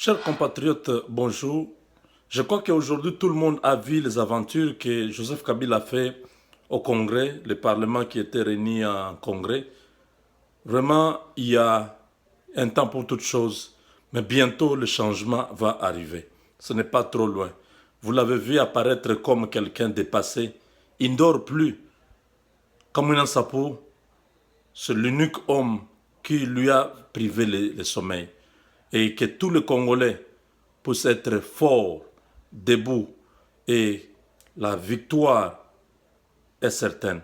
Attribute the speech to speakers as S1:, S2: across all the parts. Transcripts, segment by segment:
S1: Chers compatriotes, bonjour. Je crois qu'aujourd'hui, tout le monde a vu les aventures que Joseph Kabila a fait au Congrès, le Parlement qui était réuni en Congrès. Vraiment, il y a un temps pour toutes choses, mais bientôt le changement va arriver. Ce n'est pas trop loin. Vous l'avez vu apparaître comme quelqu'un dépassé. Il ne dort plus. Kamwina Sapo, c'est l'unique homme qui lui a privé le sommeil. Et que tous les Congolais puissent être forts, debout, et la victoire est certaine.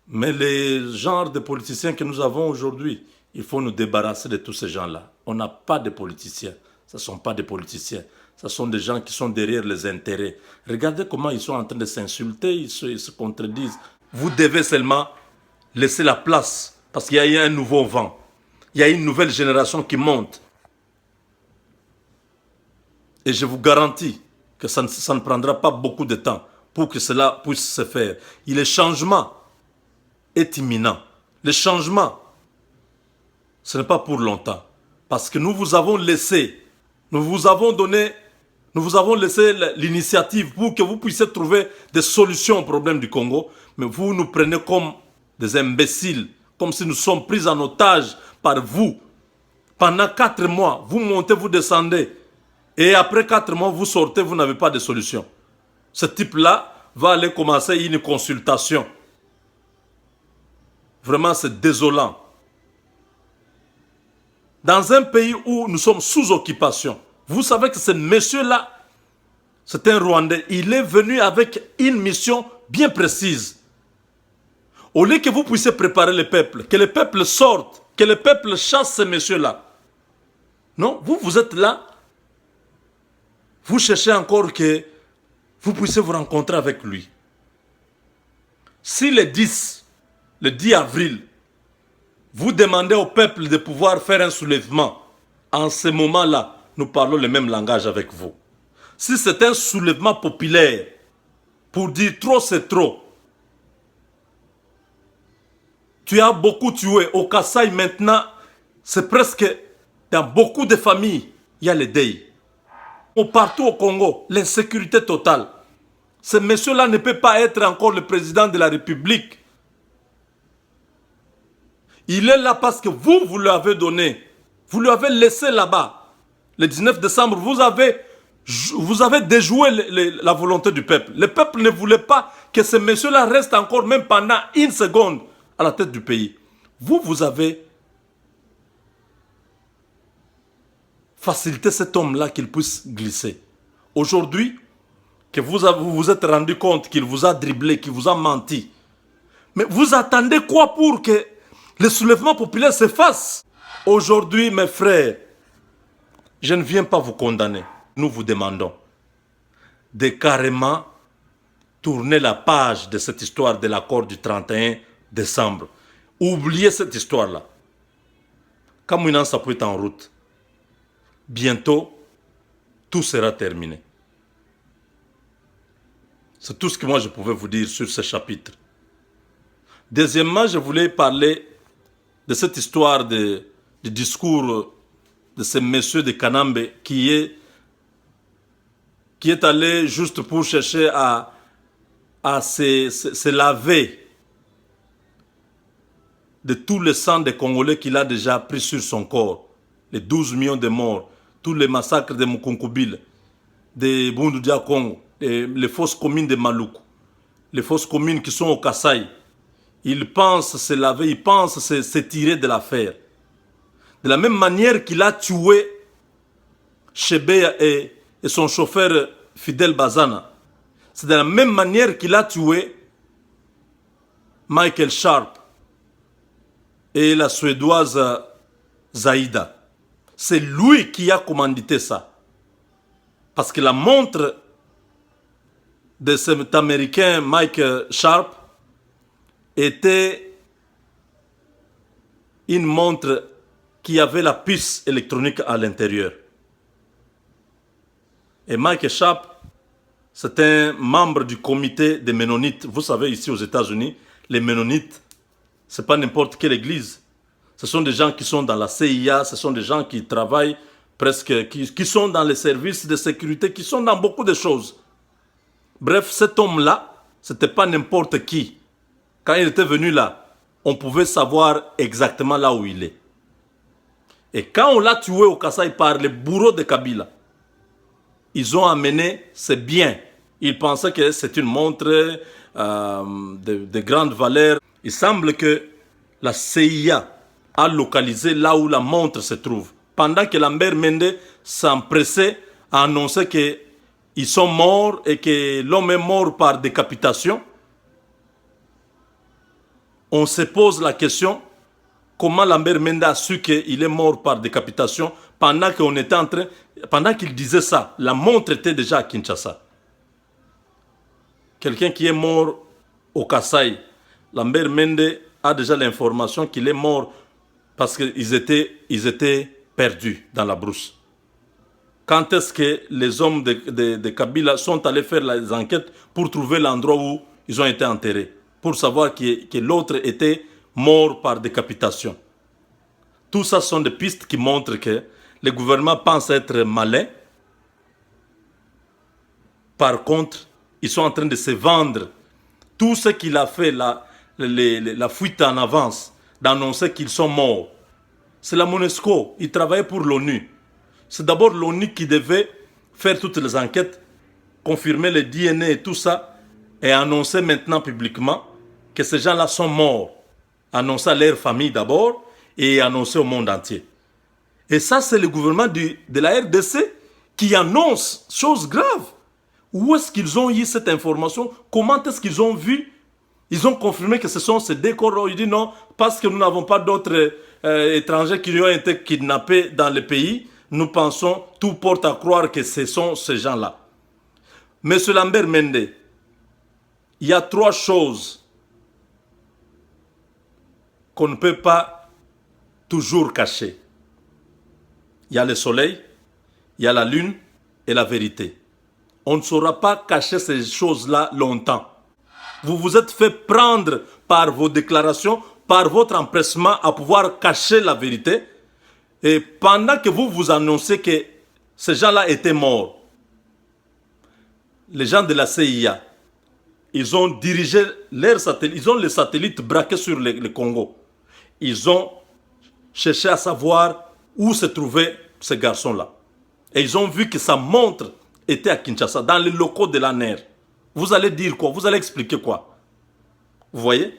S1: Mais les genres de politiciens que nous avons aujourd'hui, il faut nous débarrasser de tous ces gens-là. On n'a pas de politiciens. Ce ne sont pas des politiciens. Ce sont des gens qui sont derrière les intérêts. Regardez comment ils sont en train de s'insulter, ils se contredisent. Vous devez seulement laisser la place parce qu'il y a eu un nouveau vent. Il y a une nouvelle génération qui monte. Et je vous garantis que ça ne prendra pas beaucoup de temps pour que cela puisse se faire. Et le changement est imminent. Le changement, ce n'est pas pour longtemps. Parce que nous vous avons laissé, nous vous avons laissé l'initiative pour que vous puissiez trouver des solutions aux problèmes du Congo. Mais vous nous prenez comme des imbéciles, comme si nous sommes pris en otage par vous. Pendant 4 mois, vous montez, vous descendez. Et après 4 mois, vous sortez, vous n'avez pas de solution. Ce type-là va aller commencer une consultation. Vraiment, c'est désolant. Dans un pays où nous sommes sous occupation, vous savez que ce monsieur-là, c'est un Rwandais. Il est venu avec une mission bien précise. Au lieu que vous puissiez préparer le peuple, que le peuple sorte, que le peuple chasse ce monsieur-là. Non, vous êtes là. Vous cherchez encore que vous puissiez vous rencontrer avec lui. Si le 10 avril, vous demandez au peuple de pouvoir faire un soulèvement, en ce moment-là, nous parlons le même langage avec vous. Si c'est un soulèvement populaire, pour dire trop c'est trop, tu as beaucoup tué. Au Kasaï maintenant, c'est presque dans beaucoup de familles, il y a les deuils. Partout au Congo, l'insécurité totale. Ce monsieur-là ne peut pas être encore le président de la République. Il est là parce que vous lui avez donné. Vous lui avez laissé là-bas. Le 19 décembre, vous avez déjoué la volonté du peuple. Le peuple ne voulait pas que ce monsieur-là reste encore même pendant 1 seconde à la tête du pays. Vous avez faciliter cet homme-là qu'il puisse glisser. Aujourd'hui, que vous vous êtes rendu compte qu'il vous a dribblé, qu'il vous a menti. Mais vous attendez quoi pour que le soulèvement populaire se fasse? Aujourd'hui, mes frères, je ne viens pas vous condamner. Nous vous demandons de carrément tourner la page de cette histoire de l'accord du 31 décembre. Oubliez cette histoire-là. Kamwina Sapo est en route. Bientôt, tout sera terminé. C'est tout ce que moi je pouvais vous dire sur ce chapitre. Deuxièmement, je voulais parler de cette histoire du discours de ce monsieur de Kanambe qui est allé juste pour chercher à se laver de tout le sang des Congolais qu'il a déjà pris sur son corps. Les 12 millions de morts, tous les massacres de Mukunkubile, de Bundu Congo, les fosses communes de Maluku, les fosses communes qui sont au Kasaï. Il pense se laver, il pense se tirer de l'affaire. De la même manière qu'il a tué Chebeya et son chauffeur Fidel Bazana, c'est de la même manière qu'il a tué Michael Sharp et la Suédoise Zaïda. C'est lui qui a commandité ça. Parce que la montre de cet Américain Mike Sharp était une montre qui avait la puce électronique à l'intérieur. Et Mike Sharp, c'est un membre du comité des Ménonites. Vous savez, ici aux États-Unis, les Ménonites, ce n'est pas n'importe quelle église. Ce sont des gens qui sont dans la CIA, ce sont des gens qui travaillent presque, qui sont dans les services de sécurité, qui sont dans beaucoup de choses. Bref, cet homme-là, ce n'était pas n'importe qui. Quand il était venu là, on pouvait savoir exactement là où il est. Et quand on l'a tué au Kasaï par les bourreaux de Kabila, ils ont amené ses biens. Ils pensaient que c'est une montre de grande valeur. Il semble que la CIA a localisé là où la montre se trouve. Pendant que Lambert Mende s'empressait à annoncer qu'ils sont morts et que l'homme est mort par décapitation, on se pose la question, comment Lambert Mende a su qu'il est mort par décapitation pendant qu'on était en train, pendant qu'il disait ça, la montre était déjà à Kinshasa. Quelqu'un qui est mort au Kasaï, Lambert Mende a déjà l'information qu'il est mort parce qu'ils étaient perdus dans la brousse. Quand est-ce que les hommes de Kabila sont allés faire les enquêtes pour trouver l'endroit où ils ont été enterrés, pour savoir que l'autre était mort par décapitation? Tout ça sont des pistes qui montrent que le gouvernement pense être malin. Par contre, ils sont en train de se vendre. Tout ce qu'il a fait, la fuite en avance, d'annoncer qu'ils sont morts, c'est la MONUSCO. Il travaillait pour l'ONU. C'est d'abord l'ONU qui devait faire toutes les enquêtes, confirmer le DNA et tout ça, et annoncer maintenant publiquement que ces gens-là sont morts. Annoncer à leur famille d'abord, et annoncer au monde entier. Et ça, c'est le gouvernement de la RDC qui annonce choses graves. Où est-ce qu'ils ont eu cette information? Comment est-ce qu'ils ont vu? Ils ont confirmé que ce sont ces deux corps. Ils disent non, parce que nous n'avons pas d'autres étrangers qui ont été kidnappés dans le pays. Nous pensons, tout porte à croire que ce sont ces gens-là. Monsieur Lambert Mende, il y a trois choses qu'on ne peut pas toujours cacher. Il y a le soleil, il y a la lune et la vérité. On ne saura pas cacher ces choses-là longtemps. Vous vous êtes fait prendre par vos déclarations, par votre empressement à pouvoir cacher la vérité. Et pendant que vous vous annoncez que ces gens-là étaient morts, les gens de la CIA, ils ont dirigé leurs satellites, ils ont les satellites braqués sur le Congo. Ils ont cherché à savoir où se trouvait ce garçon-là. Et ils ont vu que sa montre était à Kinshasa, dans les locaux de l'ANER. Vous allez dire quoi? Vous allez expliquer quoi? Vous voyez?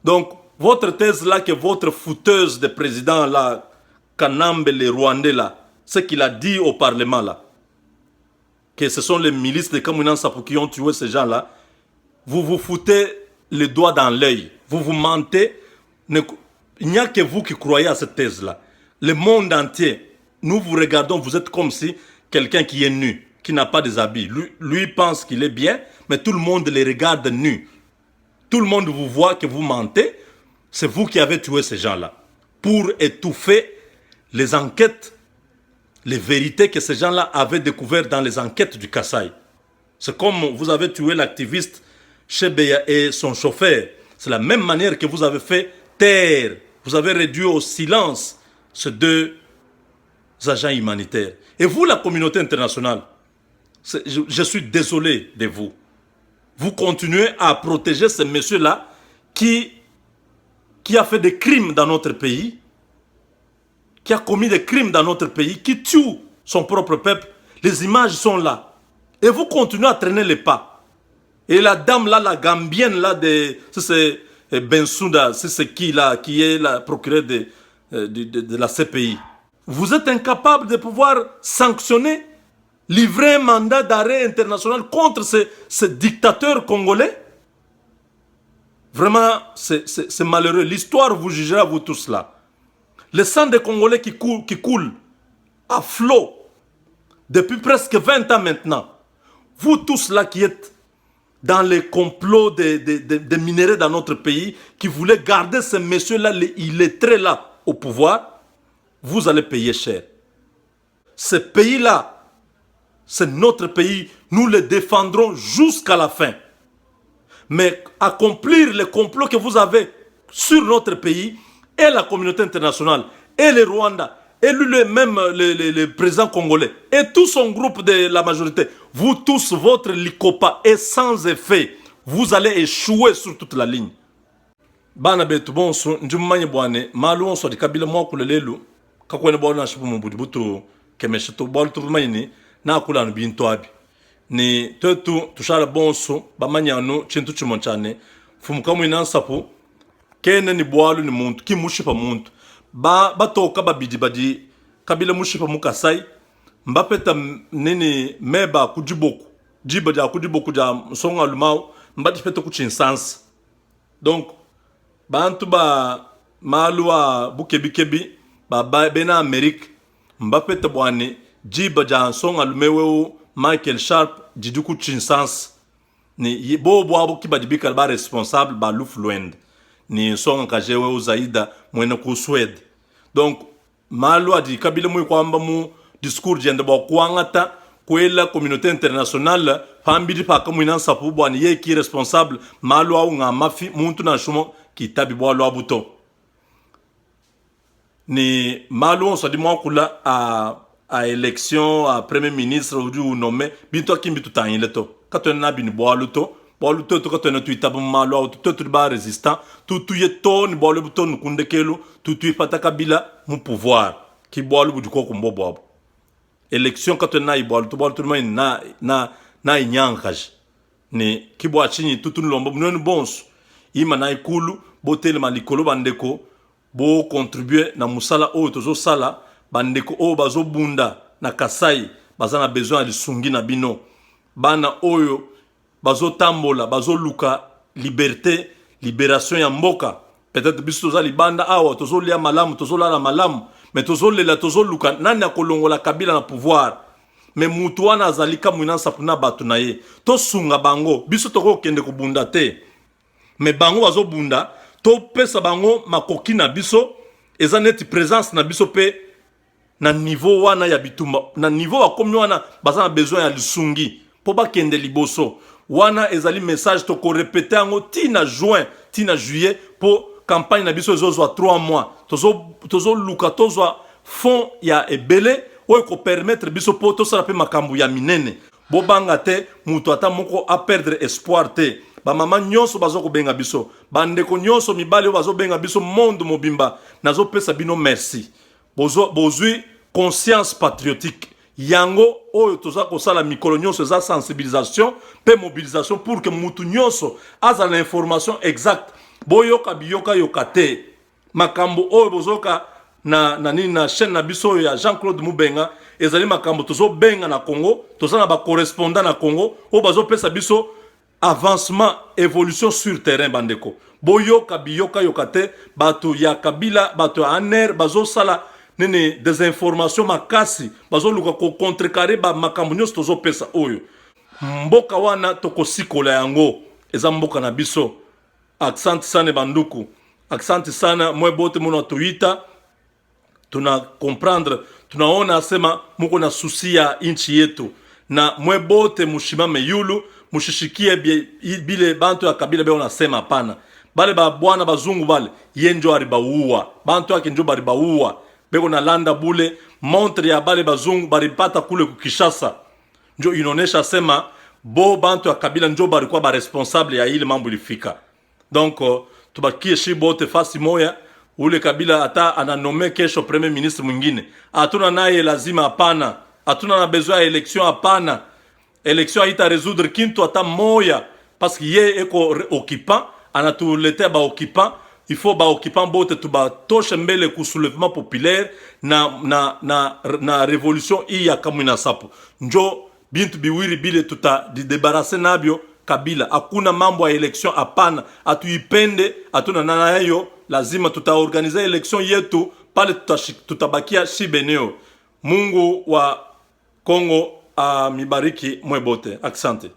S1: Donc, votre thèse là, que votre fouteuse de président là, Kanambe, les Rwandais là, ce qu'il a dit au Parlement là, que ce sont les milices de Kamounan Sapou qui ont tué ces gens là, vous vous foutez les doigts dans l'œil. Vous vous mentez. Il n'y a que vous qui croyez à cette thèse là. Le monde entier, nous vous regardons, vous êtes comme si quelqu'un qui est nu, qui n'a pas des habits. Lui pense qu'il est bien, mais tout le monde les regarde nus. Tout le monde vous voit que vous mentez. C'est vous qui avez tué ces gens-là. Pour étouffer les enquêtes, les vérités que ces gens-là avaient découvertes dans les enquêtes du Kasaï. C'est comme vous avez tué l'activiste Chebeya et son chauffeur. C'est la même manière que vous avez fait taire. Vous avez réduit au silence ces deux agents humanitaires. Et vous, la communauté internationale, je suis désolé de vous. Vous continuez à protéger ce monsieur-là qui a fait des crimes dans notre pays, qui a commis des crimes dans notre pays, qui tue son propre peuple. Les images sont là. Et vous continuez à traîner les pas. Et la dame là, la Gambienne là, c'est Bensouda, c'est qui là, qui est la procureure de la CPI. Vous êtes incapable de pouvoir sanctionner, livrer un mandat d'arrêt international contre ce dictateur congolais. Vraiment, c'est malheureux. L'histoire vous jugera, vous tous là. Le sang des Congolais qui coule à flot depuis presque 20 ans maintenant. Vous tous là qui êtes dans les complots des minéraux dans notre pays, qui voulaient garder ce monsieur-là, il est très là au pouvoir, vous allez payer cher. Ce pays-là, c'est notre pays, nous le défendrons jusqu'à la fin. Mais accomplir les complots que vous avez sur notre pays, et la communauté internationale, et les Rwandais, élu même le président congolais et tout son groupe de la majorité, vous tous, votre Likopa est sans effet. Vous allez échouer sur toute la ligne. Bana betu bonso, njumanye bwane, malu onso di kabila mwaku lelelu, kakwene bwana na shipu mbudi butu kemesheto, bwana turumaini, na akula nubinto abi. Ni tetu tushara bonso, bamanyano, chintu chimonchane, fumukamu inansapu, kene ni bwalu ni muntu, ki mushipa muntu. Batoka babidi badi, kabila mushipa mukasai, mbapeta nini meba kujiboku, jiba ja kujiboku ja songa lumau, mbadi peta kuchinsansi. Donc, bantu ba malua bukebi ba bena Amerique mbapeta bwane jiba janson alumewe Michael Sharp jiduku chinsans ni bobo abo kibadibika ba responsable ba Lufluend ni songa kajewe zaida mwene ku Swede. Donc malua di kabila mu kwamba mu discours jende ba kwangata kwela communauté internationale pambidi pa kamwina sapu bwane ye ki responsable malua nga mafi muntu na shumo kitabi bwa lo abuto ni malu on sadi kula a élection a premier ministre ou nommé binto kimbi tutanyi leto katona bin bwa luto to katona tuitabu malu auto to ba résistant tout yeto ni bwa luto nkunde kelu tout pata kabila mu pouvoir ki bwa lu budiko ko mbobo élection katona i bwa luto na inyankaj ni ki bwa chini tout lombo non bonso ima na ikulu botele malikolo bandeko bo contribuer na musala o tozo sala bandeko o bazo bunda na Kasai bazana besoin de sungi na bino bana oyo bazo tambola bazo luka liberté libération ya mboka peut-être biso za libanda awa tozo lia malamu tozo la malamu mais tozo lela tozo luka nani akolongola kabila na pouvoir mais mutu wana azalika mwina sapuna batu na ye to sunga bango biso toko kende ko bunda te mais bango bazo bunda to pesa bango makoki na biso eza neti présence na biso pe na niveau wana ya bitumba na niveau akomi wana bazana besoin ya lisungi po ba kende liboso wana ezali message to ko répéter ngo tina juin tina juillet po campagne na biso ezozwa 3 mois tozo luka tozwa fond ya ebele o ko permettre biso po to sala pe makambu ya minene bo banga te mutu ata moko a perdre espoir te ba mama nyonso bazoko benga biso bandeko nyonso mibali bazo benga biso monde mobimba nazo pesa bino merci bozui conscience patriotique yango oyo toza ko sala mikolo nyonso za sensibilisation pe mobilisation pour que mutu nyonso aza l'information exacte boyoka biyoka yokate makambo oyo bozoka na nini na chaîne na biso ya Jean-Claude Mubenga ezali makambo tozo benga na Congo toza na ba correspondant na Congo o bazo pesa biso avancement évolution sur terrain bandeko boyoka biyoka yokate bato ya kabila bato aner bazo sala nene des informations makasi bazo luka ko contrecarrer ba makambo nyonso tozo pesa oyo mboka wana tokosikola yango eza mboka na biso accent sana banduku accent sana mwe bote mona tuita tuna comprendre tunaona asema muko na susi ya inchi yetu na mwe bote mushimame yulu mushishikie bile bantu ya kabila beo nasema hapana bale ba bwana bazungu bale yenjo aribaua bantu yake njo baribaua beko na landa bule montre ya bale bazungu baripata kule kukishasa njo inonesha sema bo bantu ya kabila njo barikuwa ba responsable ya ile mambo ilifika donc tubakie shi bote fasi moya ule kabila ata ananome kesho premier ministre mwingine atuna naye lazima hapana atuna na besoin ya election hapana élection haita résoudre kintu ata moya parce que ye eko occupant anatulete ba occupant il faut ba occupant bote tu ba toshe mbele ku soulèvement populaire na révolution iya kamwina sapo njo bintu biwiri bile tuta di débarrasser nabio kabila hakuna mambo ya election hapana atuipende atuna nana hiyo lazima tutaorganiza election yetu pale tutabakia shibeneo Mungu wa Kongo mibariki mwebote. Asante.